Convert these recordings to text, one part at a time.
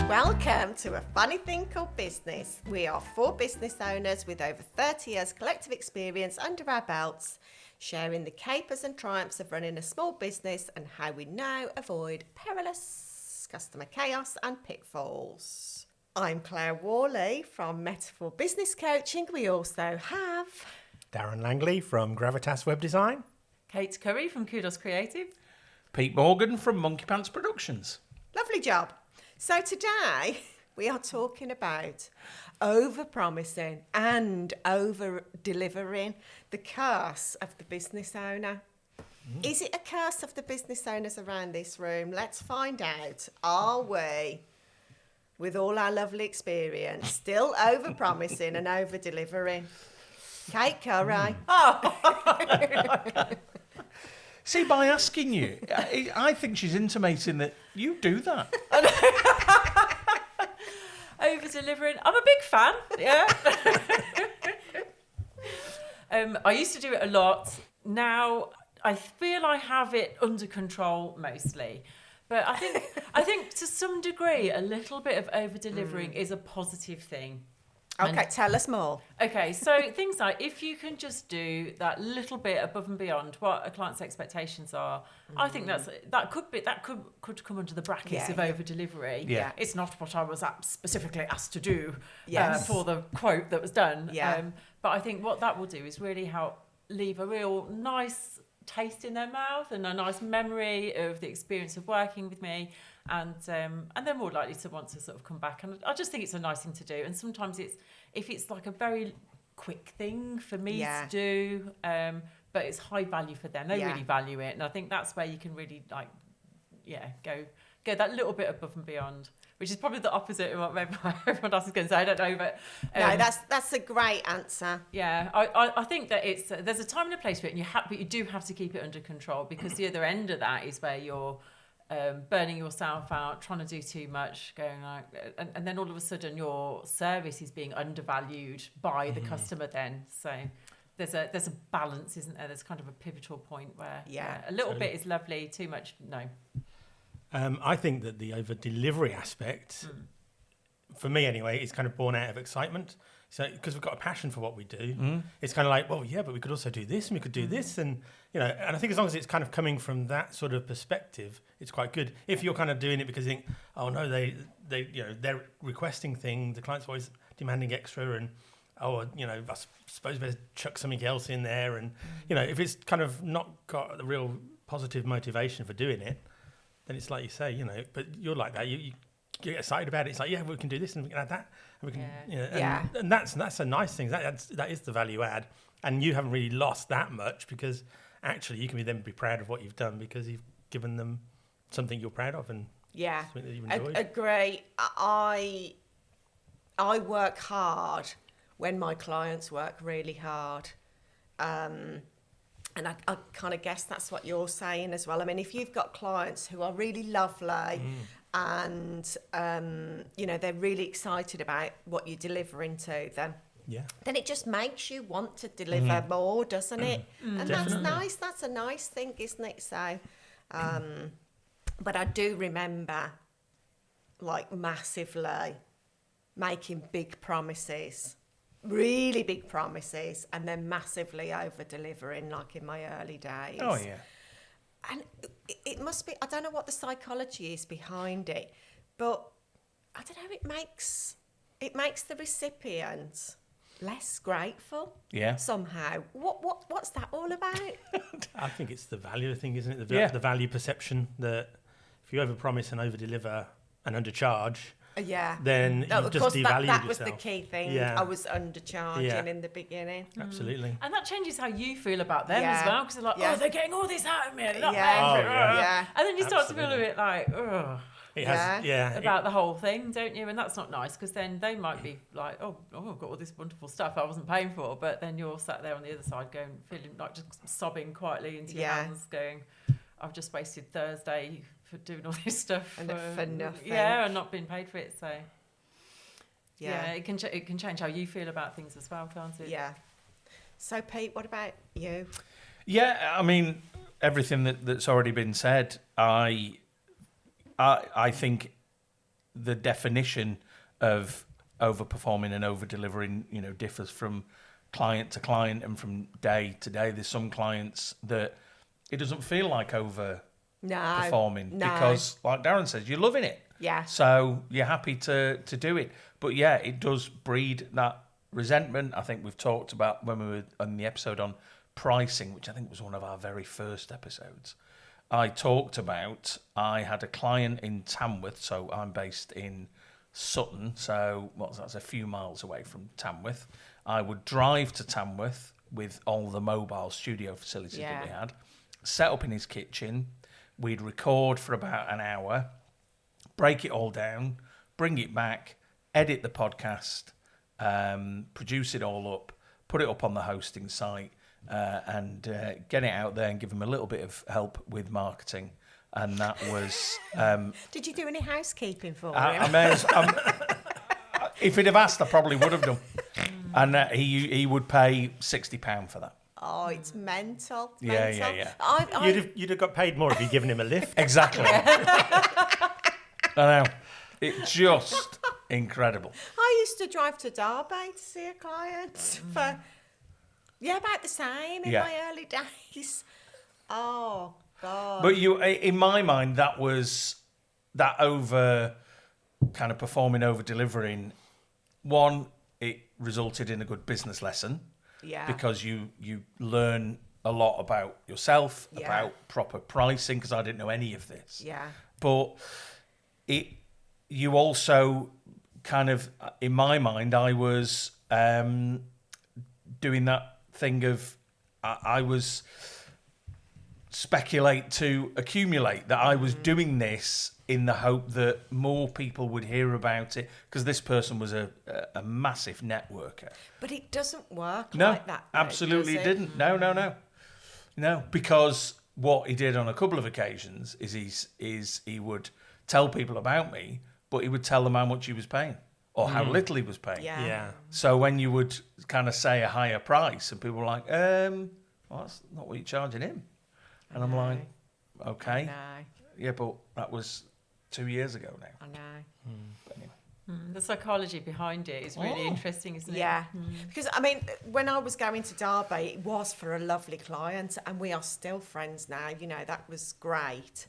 Welcome to A Funny Thing Called Business. We are 4 business owners with over 30 years collective experience under our belts, sharing the capers and triumphs of running a small business and how we now avoid perilous customer chaos and pitfalls. I'm Clare Whalley from Metaphor Business Coaching. We also have Darren Langley from Gravitas Web Design. Kate Curry from Kudos Creative. Pete Morgan from Monkey Pants Productions. Lovely job. So today we are talking about overpromising and over-delivering, the curse of the business owner. Is it a curse of the business owners around this room? Let's find out. Are we, with all our lovely experience, still overpromising and over-delivering? Kate Curry. See, by asking you, I think she's intimating that you do that. Over-delivering. I'm a big fan, yeah. I used to do it a lot. Now I feel I have it under control mostly. But I think to some degree, a little bit of over-delivering is a positive thing. Okay, tell us more. Okay, so things like if you can just do that little bit above and beyond what a client's expectations are, I think that could come under the brackets of over delivery. Yeah. It's not what I was specifically asked to do Yes. for the quote that was done. Yeah. But I think what that will do is really help leave a real nice taste in their mouth and a nice memory of the experience of working with me, and they're more likely to want to sort of come back. And I just think it's a nice thing to do. And sometimes if it's like a very quick thing for me to do, but it's high value for them, they really value it. And I think that's where you can really go that little bit above and beyond, which is probably the opposite of what everyone else is going to say. I don't know, but No, that's a great answer. yeah, I think that it's there's a time and a place for it, and but you do have to keep it under control, because the other end of that is where you're burning yourself out, trying to do too much, going like, and then all of a sudden your service is being undervalued by the customer. Then so there's a balance, isn't there? There's kind of a pivotal point where a little bit is lovely, too much no. I think that the over-delivery aspect, for me anyway, is kind of born out of excitement. So, because we've got a passion for what we do, it's kind of like, well, yeah, but we could also do this, and we could do this, and and I think as long as it's kind of coming from that sort of perspective, it's quite good. If you're kind of doing it because you think, oh no, they're requesting things, the client's always demanding extra, and I suppose better chuck something else in there, and if it's kind of not got the real positive motivation for doing it, then it's like you say, but you're like that. You get excited about it. It's like, yeah, we can do this and we can add that, and we can, and that's a nice thing. That is the value add, and you haven't really lost that much, because actually you can then be proud of what you've done because you've given them something you're proud of and something that you've enjoyed. Agree. I work hard when my clients work really hard. And I kind of guess that's what you're saying as well. I mean, if you've got clients who are really lovely and, they're really excited about what you're delivering to them, then it just makes you want to deliver more, doesn't it? And Definitely. that's nice. That's a nice thing, isn't it? So, but I do remember, like, massively making big promises. Really big promises, and then massively over-delivering, like in my early days. Oh, yeah. And it must be, I don't know what the psychology is behind it, but I don't know, it makes the recipient less grateful. Yeah. Somehow. What's that all about? I think it's the value thing, isn't it? The value perception, that if you overpromise and overdeliver and undercharge, then you just devalue yourself. That was the key thing. Yeah. I was undercharging in the beginning. Absolutely. And that changes how you feel about them as well, because they're like, Yeah. oh, they're getting all this out of me, they're not Yeah. paying for it. Yeah. And then you start to feel a Absolutely. bit like, ugh, It has, about the whole thing, don't you? And that's not nice, because then they might be like, oh, I've got all this wonderful stuff I wasn't paying for, but then you're sat there on the other side feeling like just sobbing quietly into your hands, going, I've just wasted Thursday for doing all this stuff for nothing. Yeah, and not being paid for it. So it can change how you feel about things as well, can't it? Yeah. So Pete, what about you? Yeah, I mean, everything that's already been said, I think the definition of overperforming and over-delivering, differs from client to client and from day to day. There's some clients that it doesn't feel like overperforming because, like Darren says, you're loving it. Yeah. So you're happy to do it. But yeah, it does breed that resentment. I think we've talked about when we were on the episode on pricing, which I think was one of our very first episodes. I talked about, I had a client in Tamworth, so I'm based in Sutton, so that's a few miles away from Tamworth. I would drive to Tamworth with all the mobile studio facilities that we had, set up in his kitchen. We'd record for about an hour, break it all down, bring it back, edit the podcast, produce it all up, put it up on the hosting site, and get it out there and give him a little bit of help with marketing. And that was... Did you do any housekeeping for him? I may if he'd have asked, I probably would have done. And he would pay £60 for that. Oh, it's mental. Yeah. You'd have got paid more if you'd given him a lift. Exactly. I know. It's just incredible. I used to drive to Derby to see a client for, about the same in my early days. Oh, God. But in my mind, that was that over kind of performing, over delivering. One, it resulted in a good business lesson. Yeah. Because you learn a lot about yourself, about proper pricing, because I didn't know any of this. Yeah. But you also kind of, in my mind, I was doing that thing of I was speculate to accumulate, that I was doing this in the hope that more people would hear about it, because this person was a massive networker. But it doesn't work No, like that. Though, absolutely does it didn't. No, because what he did on a couple of occasions is he would tell people about me, but he would tell them how much he was paying or how little he was paying. Yeah. So when you would kind of say a higher price, and people were like, well, that's not what you're charging him. And I'm like, okay. No. Yeah, but that was 2 years ago now. I know. But anyway. The psychology behind it is really interesting, isn't it? Yeah. Because, I mean, when I was going to Derby, it was for a lovely client, and we are still friends now. That was great.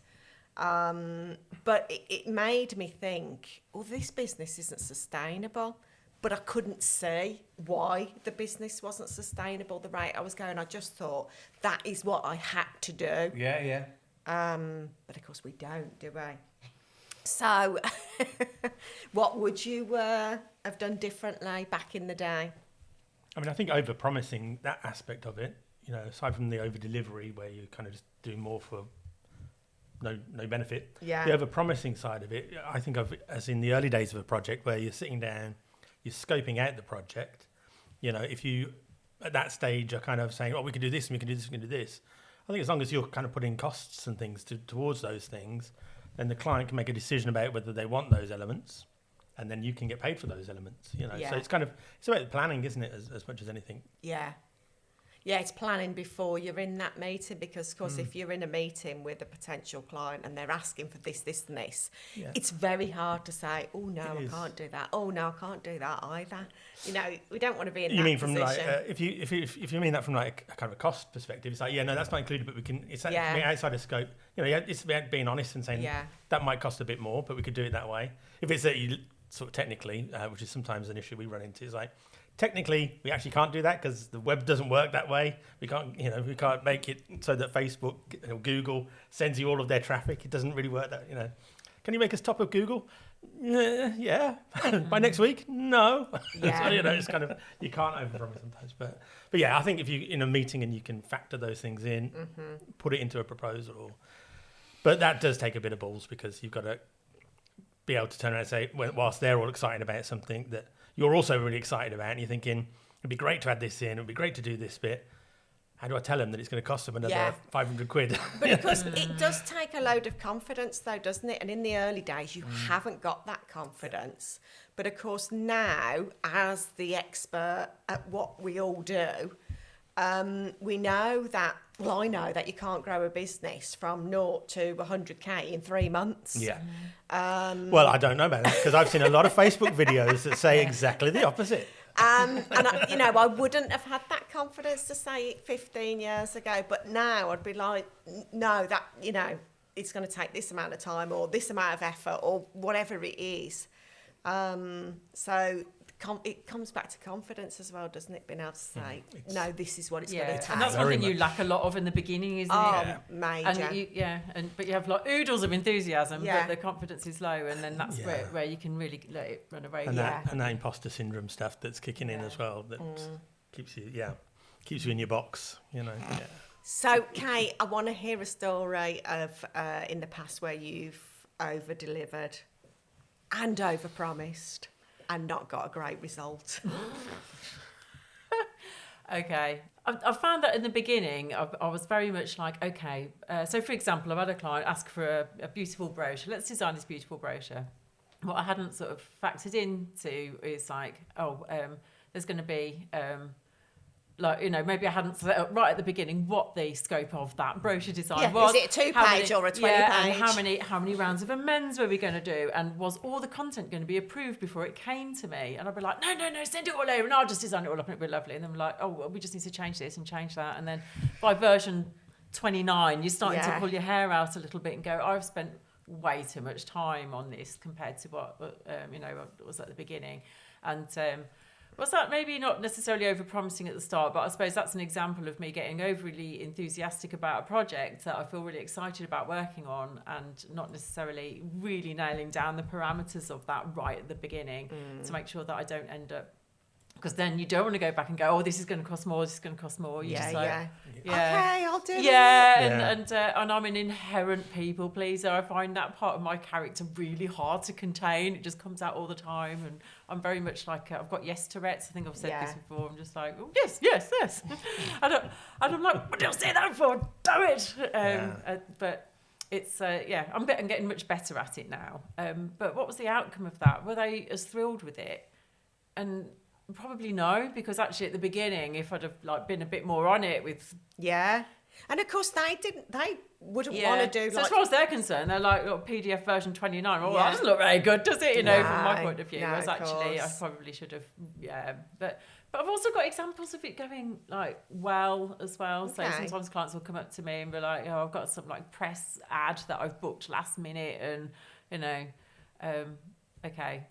But it made me think, this business isn't sustainable. But I couldn't see why the business wasn't sustainable the rate I was going. I just thought that is what I had to do. Yeah. But of course we don't, do we? So what would you have done differently back in the day? I mean, I think over-promising, that aspect of it, aside from the over-delivery where you kind of just do more for no benefit. Yeah. The over-promising side of it, I think of it as in the early days of a project where you're sitting down, you're scoping out the project. If you, at that stage, are kind of saying, we can do this, and we can do this, we can do this. I think as long as you're kind of putting costs and things towards those things, then the client can make a decision about whether they want those elements, and then you can get paid for those elements. So it's kind of, it's about the planning, isn't it, as much as anything? Yeah. Yeah, it's planning before you're in that meeting, because, of course, if you're in a meeting with a potential client and they're asking for this, this and this, it's very hard to say, oh, no, I can't do that. Oh, no, I can't do that either. We don't want to be in that position. You mean from if you mean that from like a kind of a cost perspective, it's like, no, that's not included, but we can, it's outside of scope. It's about being honest and saying that might cost a bit more, but we could do it that way. If it's that you sort of technically, which is sometimes an issue we run into, is like, technically, we actually can't do that because the web doesn't work that way. We can't make it so that Facebook or Google sends you all of their traffic. It doesn't really work that, Can you make us top of Google? Yeah. By next week? No. Yeah. So, it's kind of, you can't overpromise sometimes. But yeah, I think if you're in a meeting and you can factor those things in, put it into a proposal. But that does take a bit of balls, because you've got to be able to turn around and say, whilst they're all excited about something that you're also really excited about, and you're thinking, it'd be great to add this in, it'd be great to do this bit. How do I tell them that it's going to cost them another 500 quid? But of course, it does take a load of confidence, though, doesn't it? And in the early days, you haven't got that confidence. But of course, now, as the expert at what we all do, We know that, well, I know that you can't grow a business from 0 to 100k in 3 months. Yeah. Well, I don't know about that because I've seen a lot of Facebook videos that say exactly the opposite. And I wouldn't have had that confidence to say it 15 years ago, but now I'd be like, no, that, it's going to take this amount of time or this amount of effort or whatever it is. So it comes back to confidence as well, doesn't it? Being able to say, no, this is what it's going to take. And that's one thing you lack a lot of in the beginning, isn't it? Major. But you have like oodles of enthusiasm, Yeah. but the confidence is low, and then that's where you can really let it run away. And that imposter syndrome stuff that's kicking in as well that keeps you in your box, Yeah. So, Kate, I want to hear a story of in the past where you've over-delivered and over-promised and not got a great result. Okay. I found that in the beginning, I was very much like, okay. So, for example, I've had a client ask for a beautiful brochure. Let's design this beautiful brochure. What I hadn't sort of factored into is like, there's going to be... maybe I hadn't set up right at the beginning what the scope of that brochure design was. Is it a 2-page or a 20-page? And how many rounds of amends were we going to do? And was all the content going to be approved before it came to me? And I'd be like, no, send it all over and I'll just design it all up and it'll be lovely. And then we're like, we just need to change this and change that. And then by version 29, you're starting to pull your hair out a little bit and go, I've spent way too much time on this compared to what was at the beginning. And was that maybe not necessarily over-promising at the start, but I suppose that's an example of me getting overly enthusiastic about a project that I feel really excited about working on and not necessarily really nailing down the parameters of that right at the beginning to make sure that I don't end up... Because then you don't want to go back and go, this is going to cost more, this is going to cost more. You just like, okay, I'll do it. And I'm an inherent people pleaser. I find that part of my character really hard to contain. It just comes out all the time. And I'm very much like, I've got yes Tourette's. I think I've said this before. I'm just like, yes. and I'm like, what did I say that for? Do it. But it's, I'm getting much better at it now. But what was the outcome of that? Were they as thrilled with it? And... probably no, because actually at the beginning, if I'd have been a bit more on it with... Yeah. And of course they wouldn't want to do so as far as they're concerned, they're like, PDF version 29. Well, that doesn't look very good, does it? From my point of view. Whereas actually I probably should have, But I've also got examples of it going well as well. So sometimes clients will come up to me and be like, I've got some press ad that I've booked last minute and, okay.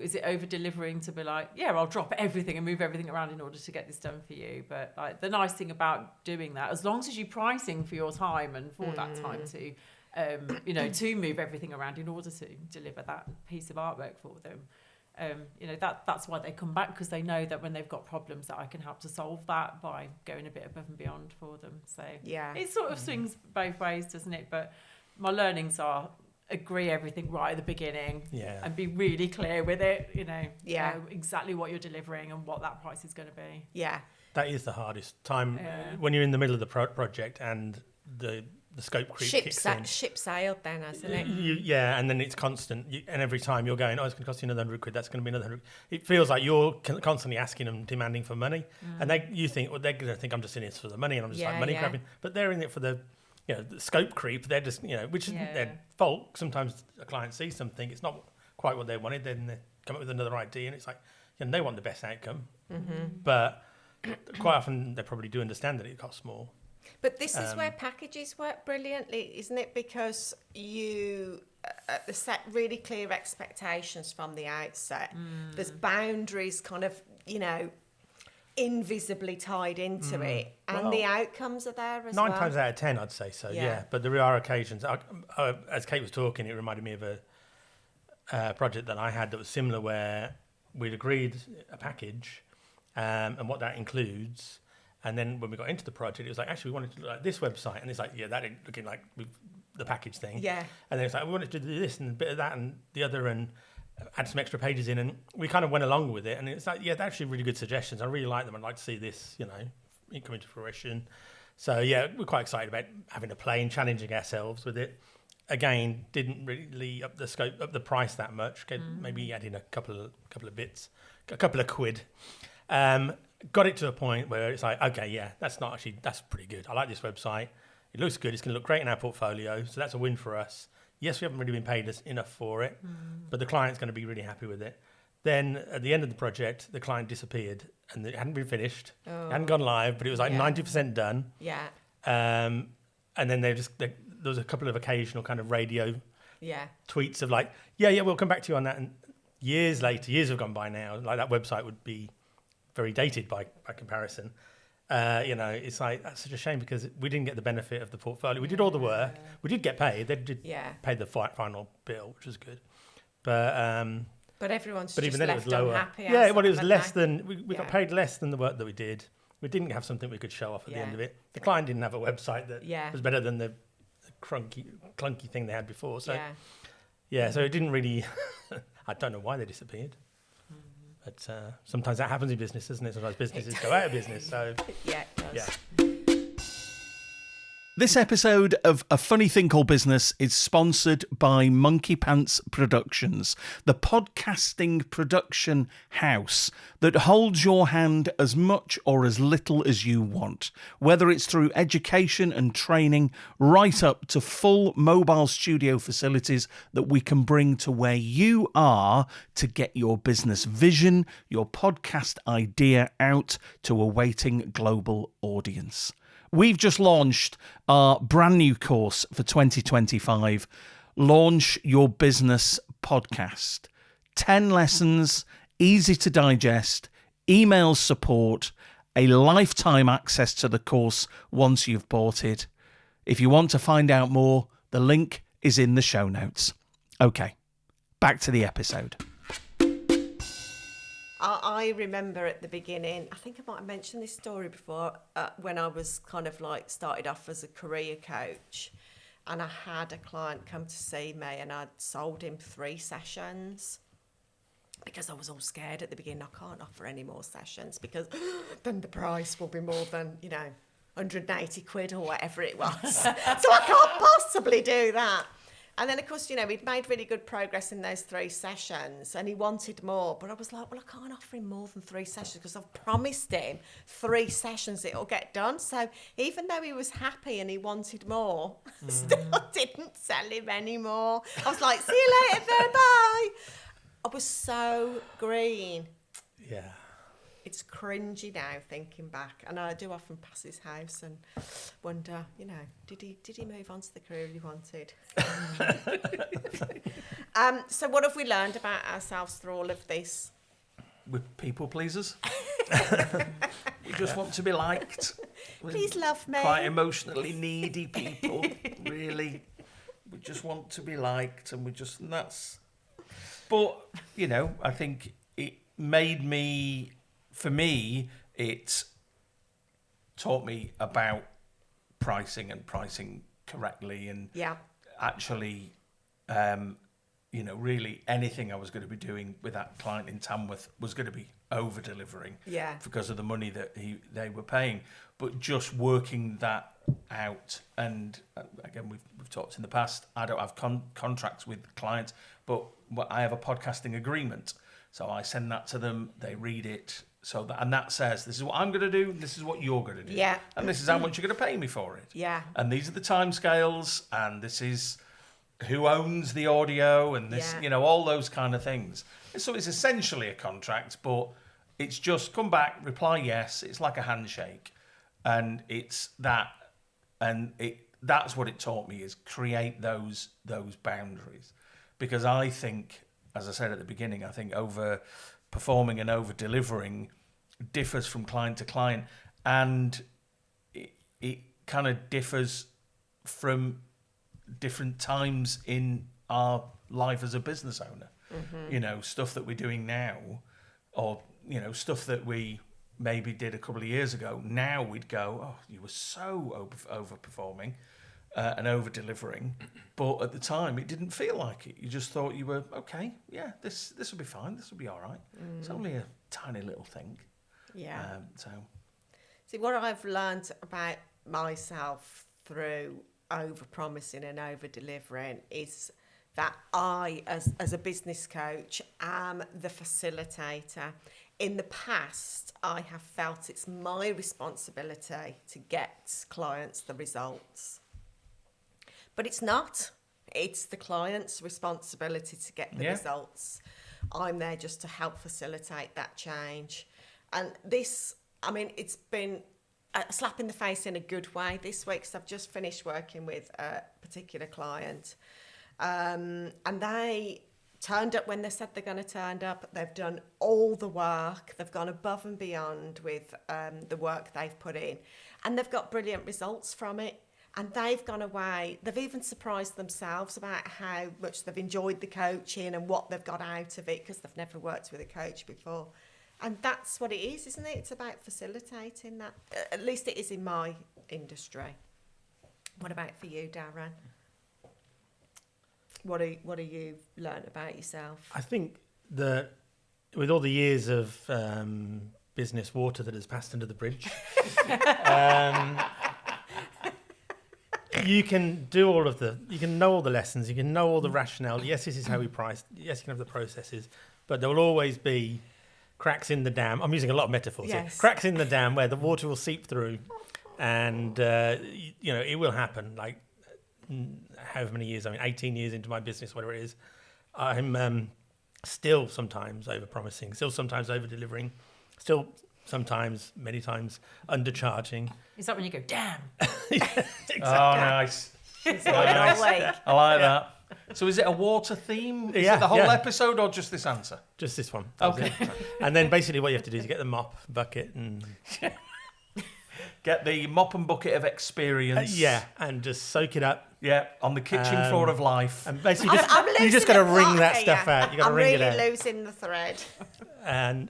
Is it over-delivering to be like, I'll drop everything and move everything around in order to get this done for you? But the nice thing about doing that, as long as you're pricing for your time and for that time to, to move everything around in order to deliver that piece of artwork for them, that's why they come back, because they know that when they've got problems that I can help to solve that by going a bit above and beyond for them. So it sort of swings both ways, doesn't it? But my learnings are... agree everything right at the beginning and be really clear with it, exactly what you're delivering and what that price is going to be. That is the hardest time when you're in the middle of the project and the scope creep kicks in. Ship sailed then, hasn't it? And then it's constant, and every time you're going, it's going to cost you another 100 quid, that's going to be another 100. It feels like you're constantly asking them, demanding for money, and you think, they're going to think I'm just in this for the money and I'm just money grabbing, but they're in it for the scope creep. They're just, which isn't their fault. Sometimes a client sees something, it's not quite what they wanted, then they come up with another idea, and it's like, they want the best outcome. But quite often they probably do understand that it costs more. But this is where packages work brilliantly, isn't it? Because you set really clear expectations from the outset. There's boundaries kind of, invisibly tied into it, and the outcomes are there as 9 times out of 10 I'd say so, but there are occasions, as Kate was talking, it reminded me of a project that I had that was similar, where we'd agreed a package and what that includes, and then when we got into the project it was like, actually we wanted to do this website, and it's like, that ain't looking like the package thing, and then it's like, we wanted to do this and a bit of that and the other, and add some extra pages in, and we kind of went along with it, and it's like, they're actually really good suggestions. I really like them. I'd like to see this, coming to fruition. So we're quite excited about having a play and challenging ourselves with it. Again, didn't really up the price that much. Maybe add in a couple of bits, a couple of quid. got it to a point where it's like, okay, yeah, that's pretty good. I like this website. It looks good. It's going to look great in our portfolio. So that's a win for us. Yes, we haven't really been paid enough for it, but the client's going to be really happy with it. Then at the end of the project, the client disappeared and it hadn't been finished. It hadn't gone live, but it was like 90% done. Yeah. And then there was a couple of occasional kind of radio tweets of like, yeah, we'll come back to you on that. And years later, years have gone by now, like that website would be very dated by comparison. It's like, that's such a shame because we didn't get the benefit of the portfolio. We did all the work. We did get paid. They did pay the final bill, which was good. But everyone's just even then left it was lower. unhappy. Yeah, well, it was less than... We got paid less than the work that we did. We didn't have something we could show off at the end of it. The client didn't have a website that was better than the clunky thing they had before. So, so it didn't really... I don't know why they disappeared. But sometimes that happens in business, doesn't it? Sometimes businesses go out of business. So it does. Yeah. This episode of A Funny Thing Called Business is sponsored by Monkey Pants Productions, the podcasting production house that holds your hand as much or as little as you want, whether it's through education and training, right up to full mobile studio facilities that we can bring to where you are to get your business vision, your podcast idea out to a waiting global audience. We've just launched our brand new course for 2025, Launch Your Business Podcast. 10 lessons, easy to digest, email support, a lifetime access to the course once you've bought it. If you want to find out more, the link is in the show notes. Okay, back to the episode. I remember at the beginning, I think I might have mentioned this story before, when I was kind of like started off as a career coach, and I had a client come to see me and I'd sold him 3 sessions because I was all scared at the beginning. I can't offer any more sessions because then the price will be more than, 180 quid or whatever it was. So I can't possibly do that. And then, of course, we'd made really good progress in those 3 sessions and he wanted more. But I was like, well, I can't offer him more than 3 sessions because I've promised him 3 sessions it'll get done. So even though he was happy and he wanted more, still didn't sell him anymore. I was like, see you later then, bye. I was so green. Yeah. It's cringy now thinking back, and I do often pass his house and wonder, did he move on to the career he wanted? So what have we learned about ourselves through all of this? We're people pleasers. We just want to be liked. Please love me. Quite emotionally needy people, really. We just want to be liked, and that's. But I think it made me. For me, it taught me about pricing and pricing correctly, and actually, really anything I was going to be doing with that client in Tamworth was going to be over delivering, because of the money that they were paying. But just working that out, and again, we've talked in the past. I don't have contracts with clients, but I have a podcasting agreement, so I send that to them. They read it. So that says, this is what I'm going to do, this is what you're going to do. Yeah. And this is how much you're going to pay me for it. Yeah. And these are the timescales, and this is who owns the audio, and this, all those kind of things. So it's essentially a contract, but it's just come back, reply yes. It's like a handshake. And it's that, and that's what it taught me, is create those boundaries. Because I think, as I said at the beginning, I think over-performing and over-delivering differs from client to client, and it kind of differs from different times in our life as a business owner. Mm-hmm. Stuff that we're doing now, or stuff that we maybe did a couple of years ago. Now we'd go, oh, you were so over-performing and over-delivering, but at the time it didn't feel like it. You just thought you were, okay, yeah, this will be fine, this will be all right. It's only a tiny little thing. Yeah. See, what I've learned about myself through over-promising and over-delivering is that I, as a business coach, am the facilitator. in the past, I have felt it's my responsibility to get clients the results. But it's not. It's the client's responsibility to get the results. I'm there just to help facilitate that change. And this, I mean, it's been a slap in the face in a good way this week, because I've just finished working with a particular client. And they turned up when they said they're going to turn up. They've done all the work. They've gone above and beyond with the work they've put in. And they've got brilliant results from it. And they've gone away. They've even surprised themselves about how much they've enjoyed the coaching and what they've got out of it, because they've never worked with a coach before. And that's what it is, isn't it? It's about facilitating that. At least it is in my industry. What about for you, Darren? What do you learn about yourself? I think that with all the years of business water that has passed under the bridge, you can do you can know all the lessons, you can know all the rationale. Yes, this is how we price. Yes, you can have the processes, but there will always be cracks in the dam. I'm using a lot of metaphors here. Cracks in the dam where the water will seep through, and it will happen. Like however many years, 18 years into my business, whatever it is, I'm still sometimes overpromising, still sometimes over-delivering, still sometimes, many times, undercharging. Is that when you go, damn? Exactly. Oh, nice. Nice. I like that. So is it a water theme? Is it the whole episode or just this answer? Just this one. Okay. And then basically what you have to do is get the mop, bucket, and... Get the mop and bucket of experience. And just soak it up. Yeah, on the kitchen floor of life. And basically you just got to wring that stuff out. You got to wring it out. I'm really losing the thread. And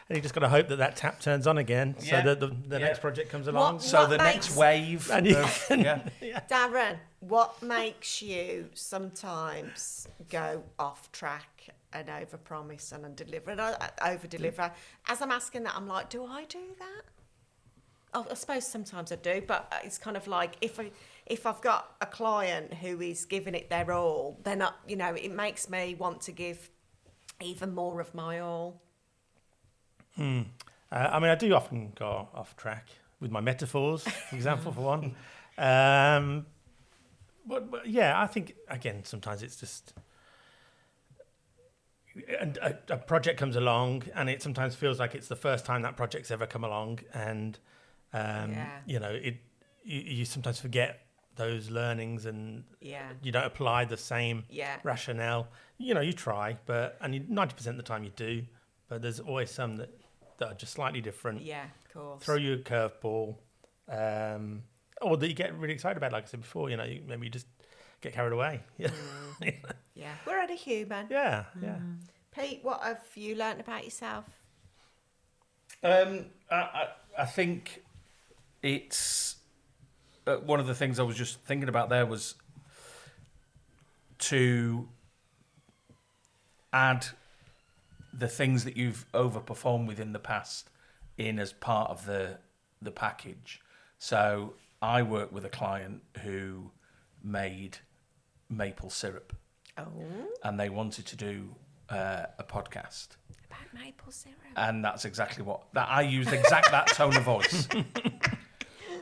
you just got to hope that tap turns on again, so that the next project comes along. The next wave. And Darren, what makes you sometimes go off track and overpromise and over-deliver? As I'm asking that, I'm like, do I do that? I suppose sometimes I do, but it's kind of like if I've got a client who is giving it their all, then it makes me want to give even more of my all. I do often go off track with my metaphors, for example, for one. But yeah, I think again sometimes it's just a project comes along, and it sometimes feels like it's the first time that project's ever come along, and you sometimes forget those learnings, and you don't apply the same rationale. You try, and 90% of the time you do, but there's always some that are just slightly different. Yeah, of course. Throw you a curveball, or that you get really excited about. Like I said before, maybe you just get carried away. Yeah, we're only human. Yeah. Pete, what have you learnt about yourself? I think it's one of the things I was just thinking about there was to add the things that you've overperformed with in the past in as part of the package. So I worked with a client who made maple syrup. Oh. And they wanted to do a podcast about maple syrup. And that's exactly I used that tone of voice.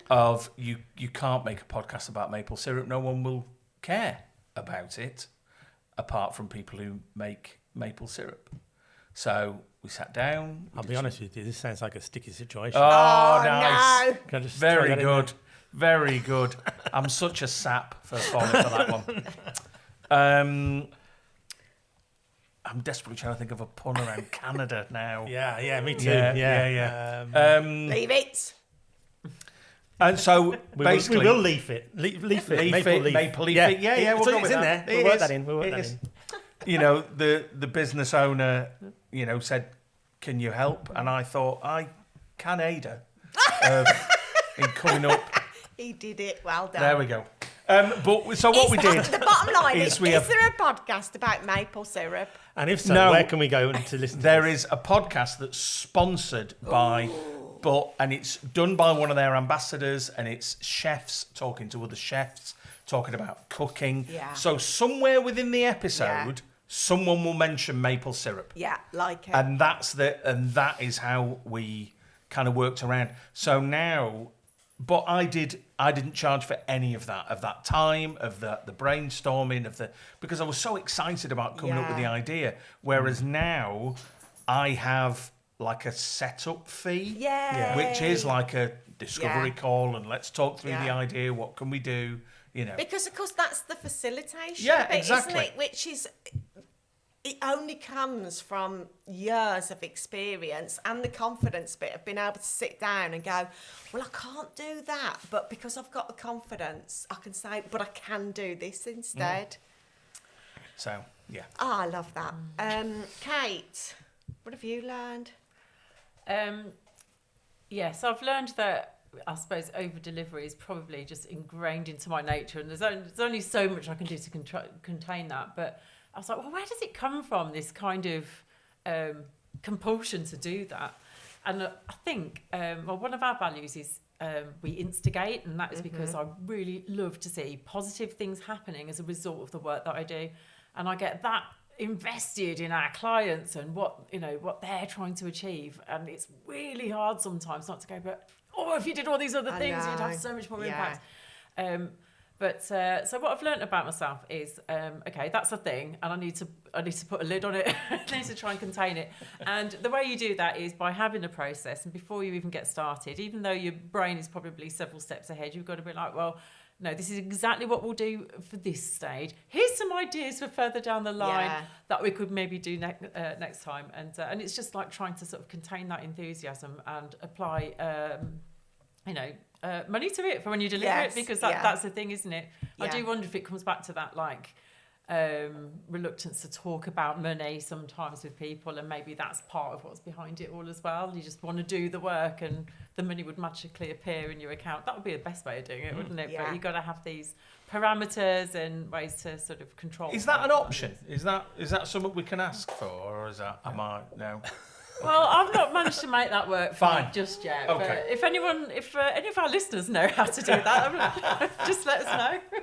Of you can't make a podcast about maple syrup. No one will care about it apart from people who make maple syrup. So we sat down. I'll be honest with you, this sounds like a sticky situation. Oh, nice. No. Can I just Very good. Very good. I'm such a sap for falling for that one. I'm desperately trying to think of a pun around Canada now. Yeah, me too. Yeah. Leave it. And so basically, we will leaf it. Leaf it. Maple leaf it. Yeah. We'll go with that. We'll work that in. The business owner, said, "Can you help?" And I thought, I can aid her in coming up. He did it. Well done. There we go. But so what we did. The bottom line is there a podcast about maple syrup? And if so, where can we go to listen to There this? is a podcast that's sponsored by, and it's done by one of their ambassadors, and it's chefs talking to other chefs, talking about cooking. Yeah. So somewhere within the episode, someone will mention maple syrup. Yeah, like it. And that is how we kind of worked around. So now, but I didn't charge for any of that time, of the brainstorming, because I was so excited about coming up with the idea. Whereas now I have like a setup fee, which is like a discovery call, and let's talk through the idea. What can we do? You know, because of course that's the facilitation Yeah, bit, exactly. isn't it? Which is, it only comes from years of experience and the confidence bit of being able to sit down and go, well, I can't do that, but because I've got the confidence, I can say, but I can do this instead. so yeah. Oh, I love that. Kate, what have you learned? Yes, I've learned that I suppose over delivery is probably just ingrained into my nature, and there's only so much I can do to contain that. But I was like, well, where does it come from, this kind of compulsion to do that? And I think, well, one of our values is we instigate, and that is because I really love to see positive things happening as a result of the work that I do. And I get that invested in our clients and what they're trying to achieve. And it's really hard sometimes not to go, but, oh, if you did all these other things, you'd have so much more impact. So what I've learned about myself is, okay, that's a thing, and I need to put a lid on it. I need to try and contain it. And the way you do that is by having a process. And before you even get started, even though your brain is probably several steps ahead, you've got to be like, well, no, this is exactly what we'll do for this stage. Here's some ideas for further down the line that we could maybe do next time. And it's just like trying to sort of contain that enthusiasm and apply, money to it for when you deliver it, because that's the thing, isn't it? I do wonder if it comes back to that, like, reluctance to talk about money sometimes with people, and maybe that's part of what's behind it all as well. You just want to do the work and the money would magically appear in your account. That would be the best way of doing it, wouldn't it? Yeah. But you've got to have these parameters and ways to sort of control. Is that an option? Is that something we can ask for, or is that no? Well, I've not managed to make that work for me just yet. Okay. But if any of our listeners know how to do that, just let us know.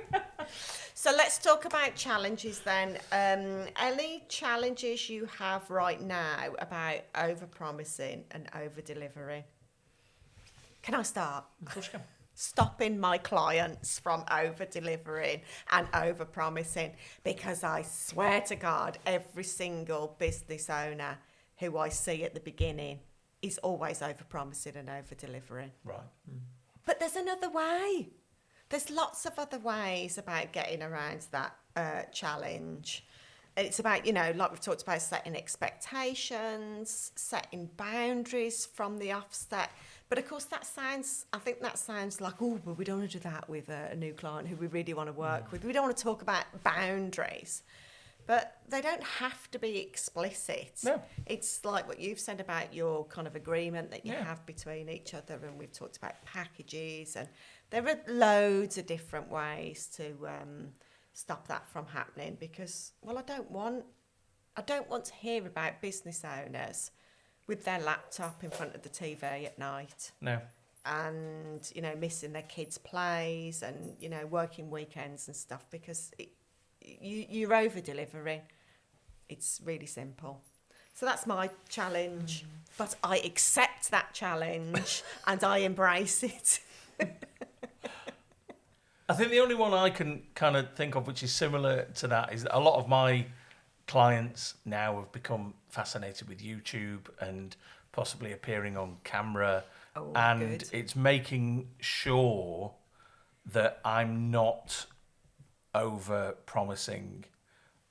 So let's talk about challenges then. Any challenges you have right now about overpromising and over-delivering? Can I start? Of course you can. Stopping my clients from over-delivering and over-promising, because I swear to God, every single business owner who I see at the beginning is always over-promising and over-delivering. Right. But there's another way. There's lots of other ways about getting around that challenge. And it's about, like we've talked about, setting expectations, setting boundaries from the offset. But of course, I think that sounds like, oh, but we don't want to do that with a new client who we really want to work with. We don't want to talk about boundaries. But they don't have to be explicit. No. It's like what you've said about your kind of agreement that you have between each other, and we've talked about packages, and there are loads of different ways to stop that from happening, because, well, I don't want to hear about business owners with their laptop in front of the TV at night. No. And, missing their kids' plays and, working weekends and stuff, because you're over-delivering. It's really simple. So that's my challenge. But I accept that challenge and I embrace it. I think the only one I can kind of think of which is similar to that is that a lot of my clients now have become fascinated with YouTube and possibly appearing on camera. Oh, and good. It's making sure that I'm not over-promising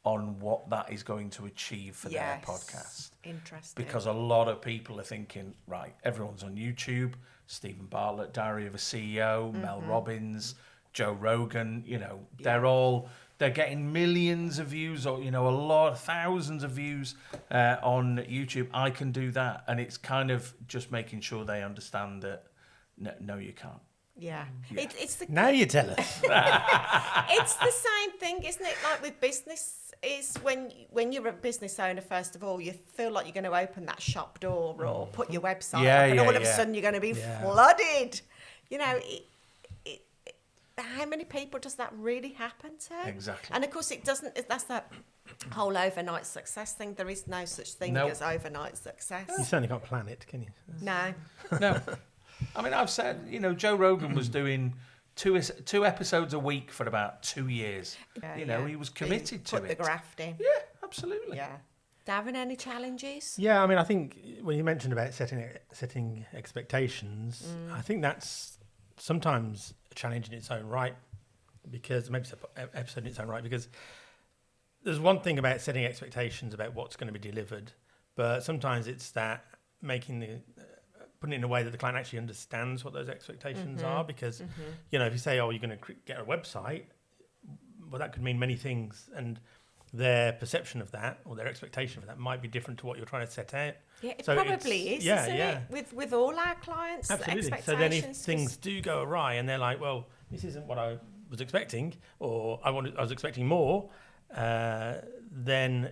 on what that is going to achieve for their podcast. Interesting. Because a lot of people are thinking, right, everyone's on YouTube, Stephen Bartlett, Diary of a CEO, Mel Robbins, Joe Rogan, they're getting millions of views, or, thousands of views on YouTube. I can do that. And it's kind of just making sure they understand that, no, you can't. Yeah. It's the Now you tell us. It's the same thing, isn't it? Like with business, is when you're a business owner, first of all, you feel like you're going to open that shop door or put your website up, and all of a sudden you're going to be flooded. how many people does that really happen to? Exactly. And of course, it doesn't. That's that whole overnight success thing. There is no such thing Nope. as overnight success. You certainly can't plan it, can you? No. No. I mean, I've said, Joe Rogan was doing two episodes a week for about 2 years. Yeah, He was committed to Put the it. graft in. Yeah, absolutely. Yeah. Darren, any challenges? Yeah, I mean, I think when you mentioned about setting expectations, I think that's sometimes a challenge in its own right, because maybe it's an episode in its own right, because there's one thing about setting expectations about what's going to be delivered, but sometimes it's that putting it in a way that the client actually understands what those expectations are, because if you say, oh, you're going to get a website, well, that could mean many things, and their perception of that or their expectation of that might be different to what you're trying to set out. Yeah, it So probably is, yeah, isn't yeah. it? With all our clients, Absolutely. So then if things do go awry and they're like, well, this isn't what I was expecting, or I was expecting more, then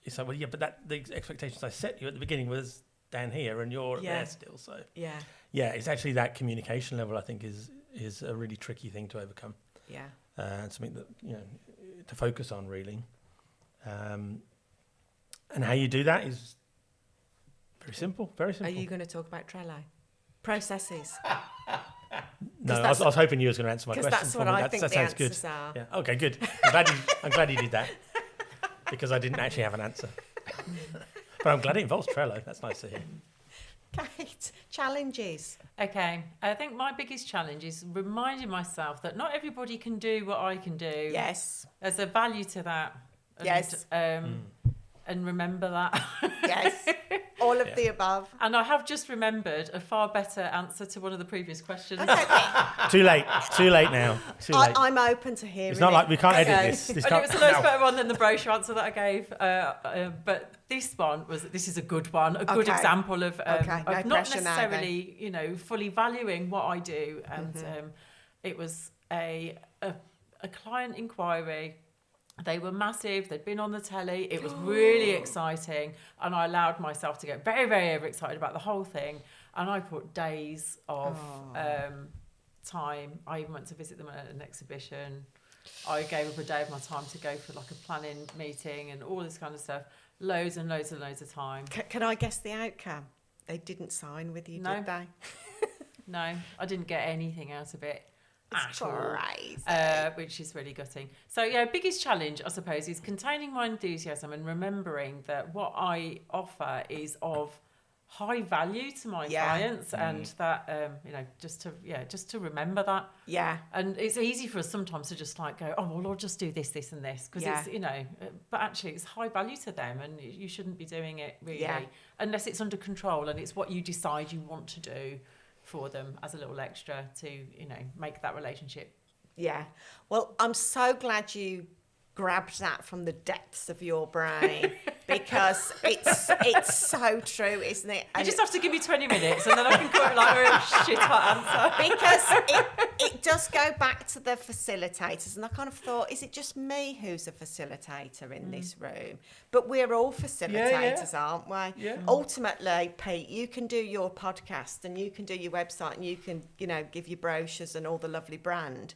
it's like, well, yeah, but the expectations I set you at the beginning was down here and you're there still. So yeah, it's actually that communication level, I think, is a really tricky thing to overcome. Yeah. And something that, to focus on, really. And how you do that is very simple, very simple. Are you going to talk about Trello? Processes? No, I was hoping you was going to answer my question. That's what I think that the sounds answers good. are. Yeah. Okay, good. I'm glad you did that, because I didn't actually have an answer. But I'm glad it involves Trello. That's nice to hear. Kate, challenges. Okay, I think my biggest challenge is reminding myself that not everybody can do what I can do. Yes. There's a value to that. And, Yes. And remember that. Yes. All of the above. And I have just remembered a far better answer to one of the previous questions. Okay. Too late now. Too late. I'm open to hearing It's not like we can't edit Okay. this. And it was a much better one than the brochure answer that I gave. But this is a good one, a good Okay. example of, No of not pressure now, necessarily, fully valuing what I do. And it was a client inquiry. They were massive. They'd been on the telly. It was really exciting. And I allowed myself to get very, very overexcited about the whole thing. And I put days of time. I even went to visit them at an exhibition. I gave up a day of my time to go for like a planning meeting and all this kind of stuff. Loads and loads and loads of time. Can I guess the outcome? They didn't sign with you, No. did they? No, I didn't get anything out of it. It's At all. crazy. Which is really gutting. So biggest challenge, I suppose, is containing my enthusiasm and remembering that what I offer is of high value to my clients, and that just to remember that. Yeah. And it's easy for us sometimes to just like go, oh well, I'll just do this, this, and this, because it's but actually it's high value to them, and you shouldn't be doing it really unless it's under control and it's what you decide you want to do for them as a little extra to make that relationship. Yeah. Well, I'm so glad you grabbed that from the depths of your brain, because it's so true, isn't it? You just have to give me 20 minutes and then I can come up like a real shit hot answer. Because it does go back to the facilitators, and I kind of thought, is it just me who's a facilitator in this room? But we're all facilitators, aren't we? Yeah. Ultimately, Pete, you can do your podcast and you can do your website and you can, give your brochures and all the lovely brand.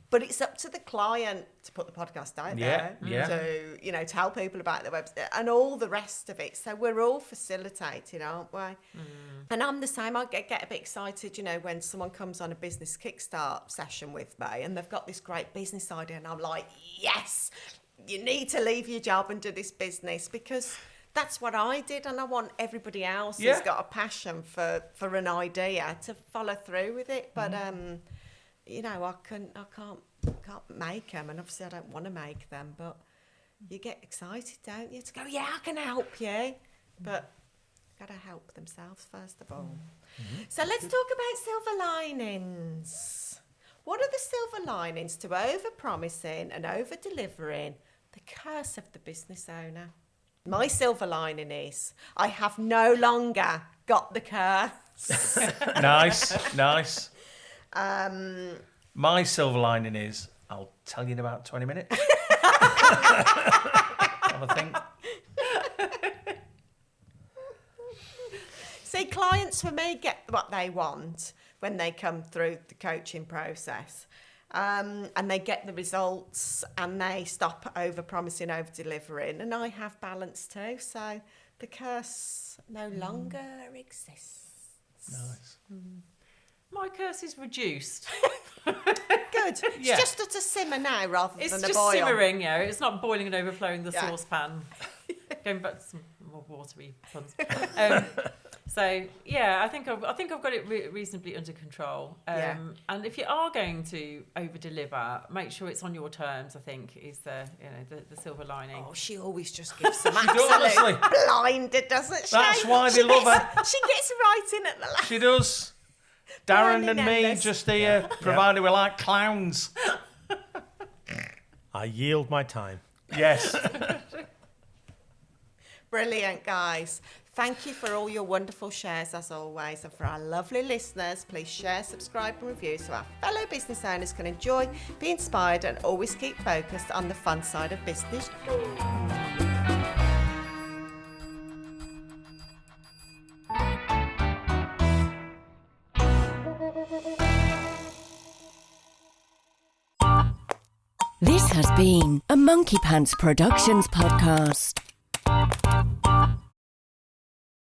But it's up to the client to put the podcast out there, to tell people about the website and all the rest of it. So we're all facilitating, aren't we? And I'm the same. I get a bit excited, when someone comes on a business kickstart session with me and they've got this great business idea, and I'm like, yes, you need to leave your job and do this business, because that's what I did, and I want everybody else who's got a passion for an idea to follow through with it. But I can't make them, and obviously I don't want to make them, but you get excited, don't you, to go, yeah, I can help you, but got to help themselves first of all. So let's talk about silver linings. What are the silver linings to overpromising and overdelivering? The curse of the business owner. My silver lining is I have no longer got the curse. Nice. My silver lining is I'll tell you in about 20 minutes. Have a think. See, clients for me get what they want when they come through the coaching process. and they get the results and they stop over-promising, over-delivering. And I have balance too, so the curse no longer exists. Nice. My curse is reduced. Good. Yeah. It's just at a simmer now rather It's than a just boil. simmering, it's not boiling and overflowing the Yeah. saucepan. Going back to some more watery puns. So yeah, I think I've got it reasonably under control. And if you are going to over deliver, make sure it's on your terms. I think is the silver lining. Oh, she always just gives some does, absolute blinder, doesn't she? That's why they love her. She gets right in at the last. She does. Darren Blinding and me endless. just here, provided we're like clowns. I yield my time. Yes. Brilliant, guys. Thank you for all your wonderful shares, as always. And for our lovely listeners, please share, subscribe and review so our fellow business owners can enjoy, be inspired and always keep focused on the fun side of business. This has been a Monkey Pants Productions podcast.